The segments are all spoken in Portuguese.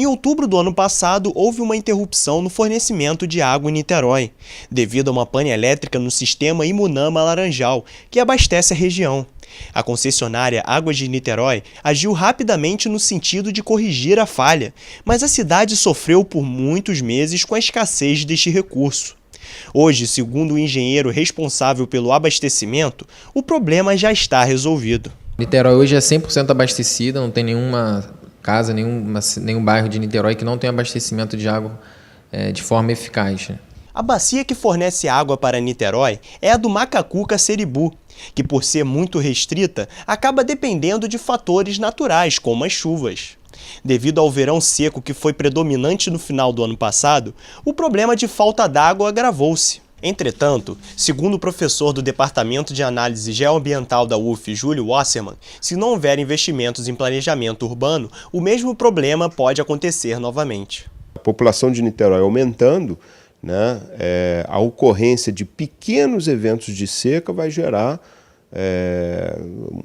Em outubro do ano passado, houve uma interrupção no fornecimento de água em Niterói, devido a uma pane elétrica no sistema Imunama-Laranjal, que abastece a região. A concessionária Águas de Niterói agiu rapidamente no sentido de corrigir a falha, mas a cidade sofreu por muitos meses com a escassez deste recurso. Hoje, segundo o engenheiro responsável pelo abastecimento, o problema já está resolvido. Niterói hoje é 100% abastecida, não tem nenhuma casa, nenhum bairro de Niterói que não tenha abastecimento de água de forma eficaz. A bacia que fornece água para Niterói é a do Macacu-Caçeribu, que por ser muito restrita, acaba dependendo de fatores naturais, como as chuvas. Devido ao verão seco que foi predominante no final do ano passado, o problema de falta d'água agravou-se. Entretanto, segundo o professor do Departamento de Análise Geoambiental da UF, Júlio Wasserman, se não houver investimentos em planejamento urbano, o mesmo problema pode acontecer novamente. A população de Niterói aumentando, né, a ocorrência de pequenos eventos de seca vai gerar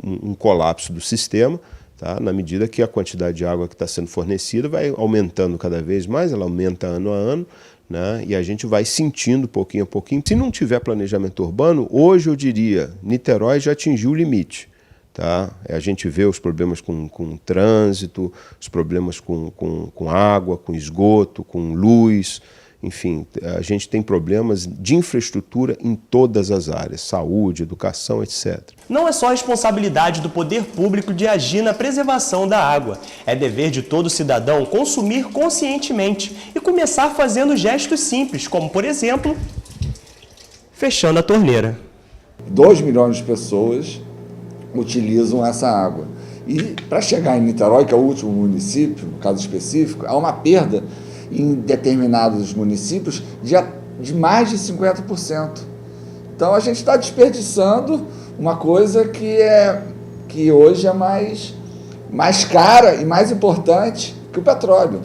um colapso do sistema, tá? Na medida que a quantidade de água que está sendo fornecida vai aumentando cada vez mais, ela aumenta ano a ano, né? E a gente vai sentindo pouquinho a pouquinho. Se não tiver planejamento urbano, hoje eu diria, Niterói já atingiu o limite. Tá? A gente vê os problemas com trânsito, os problemas com água, com esgoto, com luz, enfim, a gente tem problemas de infraestrutura em todas as áreas, saúde, educação, etc. Não é só responsabilidade do poder público de agir na preservação da água. É dever de todo cidadão consumir conscientemente e começar fazendo gestos simples, como, por exemplo, fechando a torneira. 2 milhões de pessoas utilizam essa água. E para chegar em Niterói, que é o último município, no caso específico, há uma perda em determinados municípios de mais de 50%. Então a gente está desperdiçando uma coisa que hoje é mais cara e mais importante que o petróleo.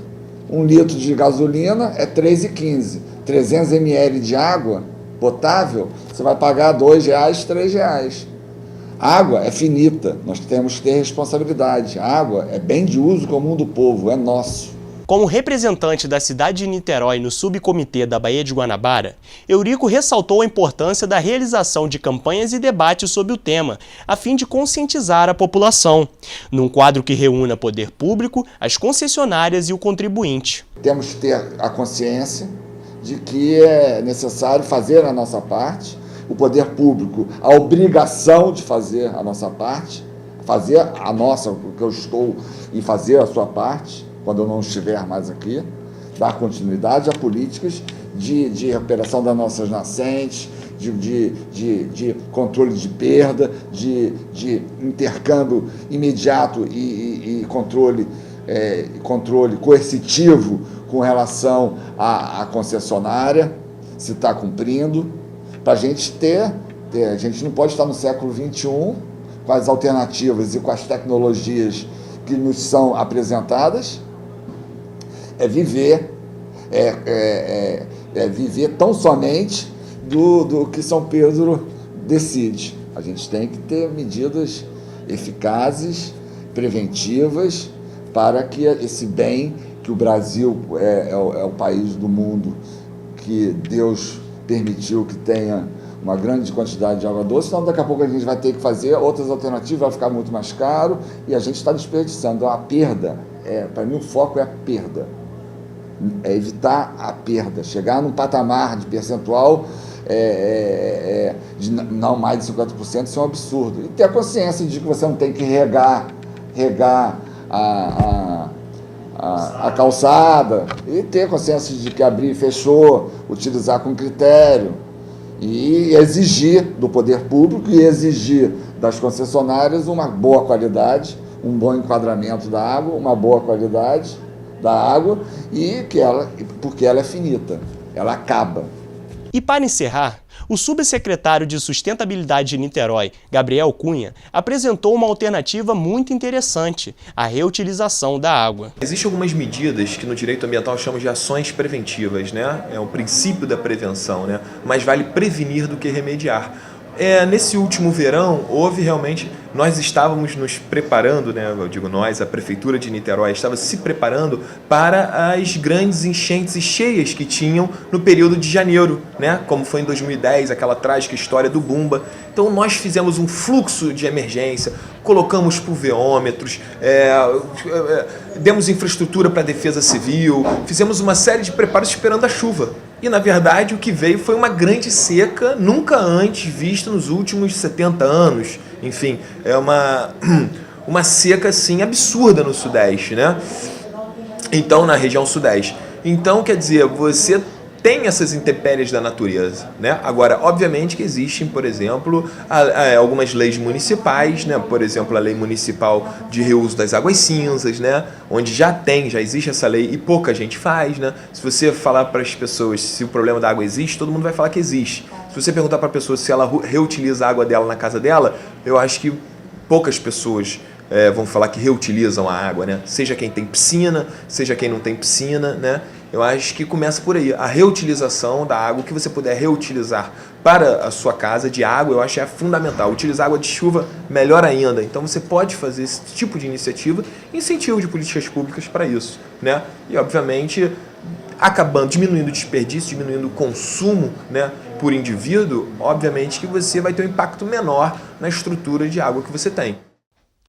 1 litro de gasolina é R$ 3,15. 300 ml de água potável, você vai pagar R$ 2,00, R$ 3,00. Água é finita, nós temos que ter responsabilidade. A água é bem de uso comum do povo, é nosso. Como representante da cidade de Niterói no subcomitê da Baía de Guanabara, Eurico ressaltou a importância da realização de campanhas e debates sobre o tema, a fim de conscientizar a população, num quadro que reúna poder público, as concessionárias e o contribuinte. Temos que ter a consciência de que é necessário fazer a nossa parte, o poder público, a obrigação de fazer a nossa parte, fazer a nossa, o que eu estou, e fazer a sua parte, quando eu não estiver mais aqui, dar continuidade a políticas de recuperação das nossas nascentes, de controle de perda, de intercâmbio imediato e controle coercitivo com relação à concessionária, se está cumprindo, para a gente a gente não pode estar no século XXI com as alternativas e com as tecnologias que nos são apresentadas, viver tão somente do que São Pedro decide. A gente tem que ter medidas eficazes, preventivas, para que esse bem, que o Brasil é o país do mundo que Deus permitiu que tenha uma grande quantidade de água doce, senão daqui a pouco a gente vai ter que fazer outras alternativas, vai ficar muito mais caro e a gente está desperdiçando. A perda, para mim o foco é a perda. É evitar a perda, chegar num patamar de percentual de não mais de 50%, isso é um absurdo. E ter a consciência de que você não tem que regar a calçada, e ter consciência de que abrir e fechou, utilizar com critério, e exigir do poder público e exigir das concessionárias uma boa qualidade, um bom enquadramento da água, uma boa qualidade da água, porque ela é finita, ela acaba. E para encerrar, o subsecretário de Sustentabilidade de Niterói, Gabriel Cunha, apresentou uma alternativa muito interessante, a reutilização da água. Existem algumas medidas que no direito ambiental chamamos de ações preventivas, né? É o princípio da prevenção, né? Mas vale prevenir do que remediar. Nesse último verão, houve realmente... Nós estávamos nos preparando, né? Eu digo nós, a Prefeitura de Niterói estava se preparando para as grandes enchentes e cheias que tinham no período de janeiro, né? Como foi em 2010, aquela trágica história do Bumba. Então nós fizemos um fluxo de emergência, colocamos pluviômetros, demos infraestrutura para a defesa civil, fizemos uma série de preparos esperando a chuva. E, na verdade, o que veio foi uma grande seca, nunca antes vista nos últimos 70 anos. Enfim, é uma seca, assim, absurda no Sudeste, né? Então, na região Sudeste. Então, quer dizer, você tem essas intempéries da natureza, né? Agora, obviamente que existem, por exemplo, algumas leis municipais, né? Por exemplo, a lei municipal de reuso das águas cinzas, né? Onde já existe essa lei e pouca gente faz, né? Se você falar para as pessoas se o problema da água existe, todo mundo vai falar que existe. Se você perguntar para a pessoa se ela reutiliza a água dela na casa dela, eu acho que poucas pessoas vão falar que reutilizam a água, né? Seja quem tem piscina, seja quem não tem piscina, né? Eu acho que começa por aí. A reutilização da água, o que você puder reutilizar para a sua casa de água, eu acho que é fundamental. Utilizar água de chuva, melhor ainda. Então você pode fazer esse tipo de iniciativa, incentivo de políticas públicas para isso, né? E, obviamente, diminuindo o desperdício, diminuindo o consumo, né, por indivíduo, obviamente que você vai ter um impacto menor na estrutura de água que você tem.